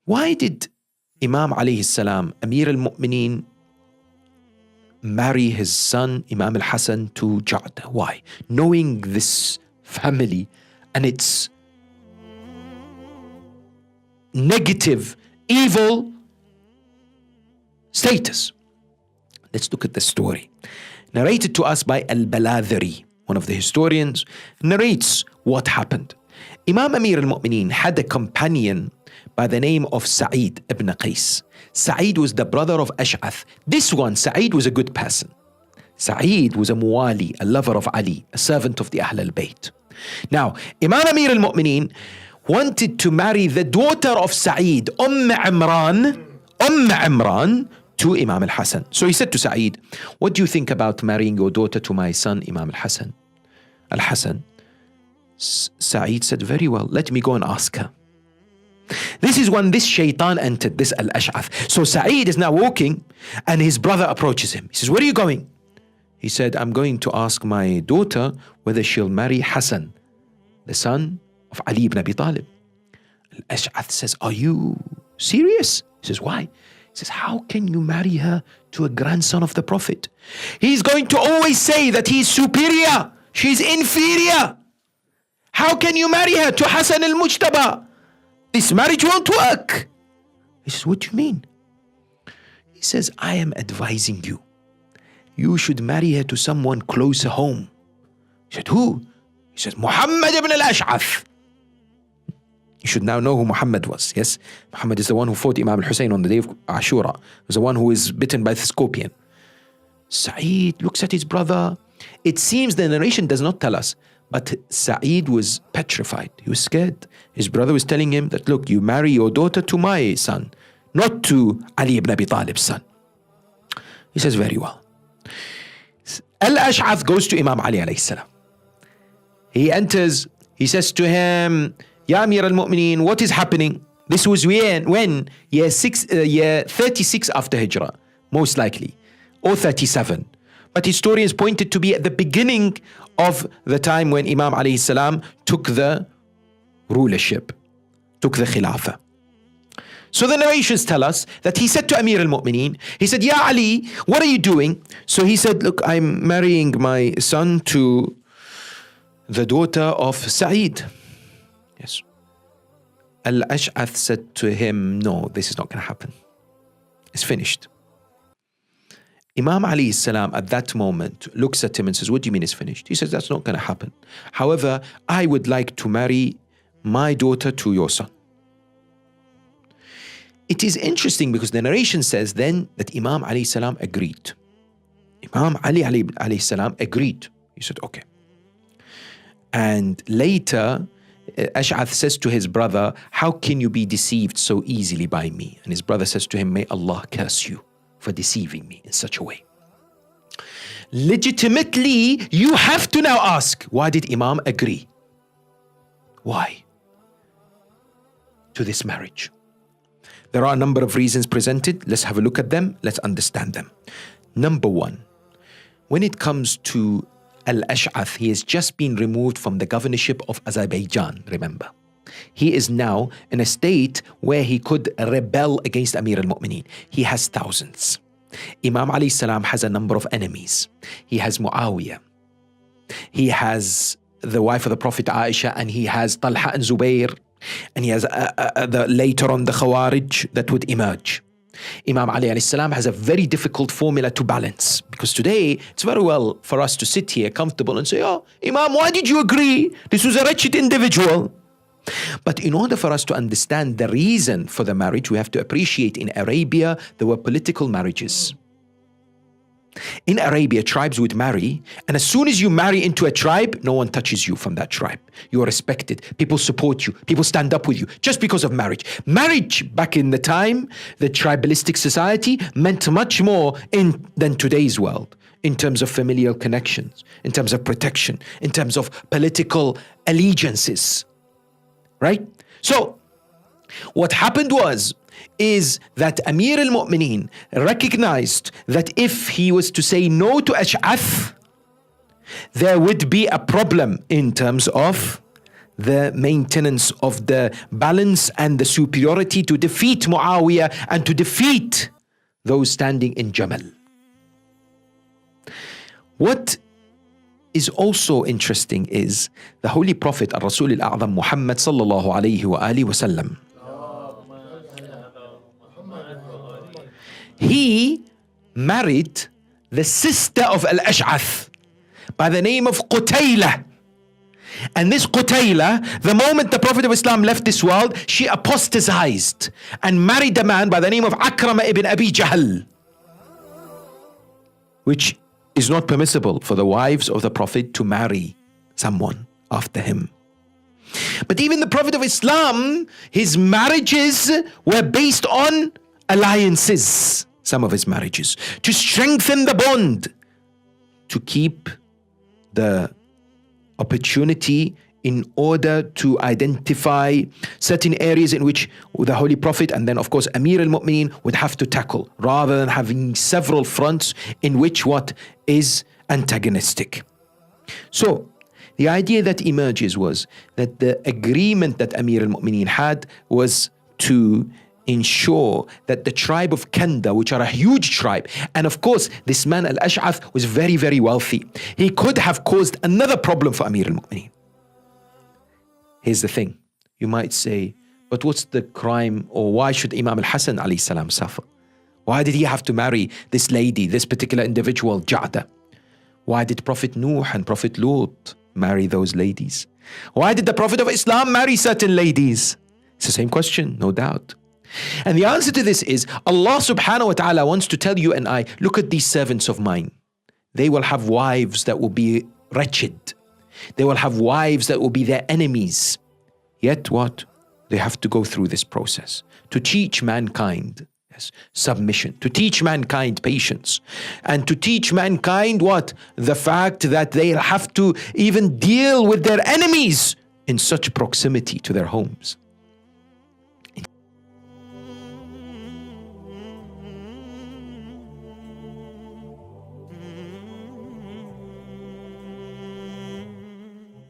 Why did Imam alayhi salam, Amir al-Mu'mineen, marry his son Imam al-Hasan to Ja'd? Why? Knowing this family and its negative, evil status. Let's look at the story. Narrated to us by Al-Baladhari, one of the historians, narrates what happened. Imam Amir al-Mu'mineen had a companion by the name of Sa'id ibn Qais. Sa'id was the brother of Ash'ath. This one, Sa'id, was a good person. Sa'id was a muwali, a lover of Ali, a servant of the Ahl al-Bayt. Now, Imam Amir al-Mu'mineen wanted to marry the daughter of Sa'id, Imran, to Imam al-Hasan. So he said to Sa'id, what do you think about marrying your daughter to my son, Imam al-Hasan? Al-Hasan. Sa'id said, very well, let me go and ask her. This is when this shaitan entered, this al-Ash'ath. So Sa'id is now walking and his brother approaches him. He says, where are you going? He said, I'm going to ask my daughter whether she'll marry Hassan, the son of Ali ibn Abi Talib. Al-Ash'ath says, are you serious? He says, why? He says, how can you marry her to a grandson of the Prophet? He's going to always say that he's superior, she's inferior. How can you marry her to Hassan al-Mujtaba? This marriage won't work. He says, what do you mean? He says, I am advising you. You should marry her to someone closer home. He said, who? He says, Muhammad ibn al-Ash'ath. You should now know who Muhammad was. Yes, Muhammad is the one who fought Imam al-Hussein on the day of Ashura. He was the one who was bitten by the scorpion. Sa'id looks at his brother. It seems the narration does not tell us, but Sa'id was petrified. He was scared. His brother was telling him that, look, you marry your daughter to my son, not to Ali ibn Abi Talib's son. He says, very well. Al-Ash'ath goes to Imam Ali alayhi salam. He enters, he says to him, Ya Amir al-Mu'mineen, what is happening? This was when? Year 36 after Hijrah, most likely, or 37. But historians pointed to be at the beginning of the time when Imam alayhi salam took the rulership, took the Khilafah. So the narrations tell us that he said to Amir al-Mu'mineen, he said, Ya Ali, what are you doing? So he said, look, I'm marrying my son to the daughter of Sa'id. Yes. Al-Ash'ath said to him, no, this is not going to happen. It's finished. Imam Ali salam at that moment looks at him and says, what do you mean it's finished? He says, that's not going to happen. However, I would like to marry my daughter to your son. It is interesting because the narration says then that Imam Ali salam agreed. Imam Ali alayhi salam agreed. He said, okay. And later, Ash'ath says to his brother, how can you be deceived so easily by me? And his brother says to him, may Allah curse you for deceiving me in such a way. Legitimately, you have to now ask, why did Imam agree? Why? To this marriage. There are a number of reasons presented. Let's have a look at them. Let's understand them. Number one, when it comes to Al-Ash'ath, he has just been removed from the governorship of Azerbaijan, remember. He is now in a state where he could rebel against Amir al-Mu'mineen. He has thousands. Imam Ali salam has a number of enemies. He has Muawiyah. He has the wife of the Prophet Aisha, and he has Talha and Zubair, and he has later on the Khawarij that would emerge. Imam Ali alayhi salam has a very difficult formula to balance, because today it's very well for us to sit here comfortable and say, oh, Imam, why did you agree? This was a wretched individual. But in order for us to understand the reason for the marriage, we have to appreciate in Arabia, there were political marriages. In Arabia, tribes would marry, and as soon as you marry into a tribe, no one touches you from that tribe. You are respected. People support you. People stand up with you just because of marriage. Marriage back in the time, the tribalistic society, meant much more than today's world in terms of familial connections, in terms of protection, in terms of political allegiances. Right? So, what happened is that Amir al-Mu'mineen recognized that if he was to say no to Ash'ath, there would be a problem in terms of the maintenance of the balance and the superiority to defeat Muawiyah and to defeat those standing in Jamal. What is also interesting is the Holy Prophet Al-Rasul Al-A'zam Muhammad sallallahu alayhi wa alihi wa sallam. He married the sister of Al-Ash'ath by the name of Qutaylah. And this Qutaylah, the moment the Prophet of Islam left this world, she apostatized and married a man by the name of Akrama ibn Abi Jahl, which is not permissible for the wives of the Prophet to marry someone after him. But even the Prophet of Islam, his marriages were based on alliances, some of his marriages, to strengthen the bond, to keep the opportunity in order to identify certain areas in which the Holy Prophet and then of course Amir al-Mu'mineen would have to tackle, rather than having several fronts in which what is antagonistic. So the idea that emerges was that the agreement that Amir al-Mu'mineen had was to ensure that the tribe of Kanda, which are a huge tribe, and of course this man Al-Ash'ath was very, very wealthy. He could have caused another problem for Amir al-Mu'mineen. Here's the thing. You might say, but what's the crime, or why should Imam Al-Hasan alayhi salam suffer? Why did he have to marry this lady, this particular individual, Ja'da? Why did Prophet Nuh and Prophet Lut marry those ladies? Why did the Prophet of Islam marry certain ladies? It's the same question, no doubt. And the answer to this is, Allah subhanahu wa ta'ala wants to tell you and I, look at these servants of mine. They will have wives that will be wretched. They will have wives that will be their enemies. Yet what? They have to go through this process to teach mankind submission, to teach mankind patience, and to teach mankind what? The fact that they'll have to even deal with their enemies in such proximity to their homes.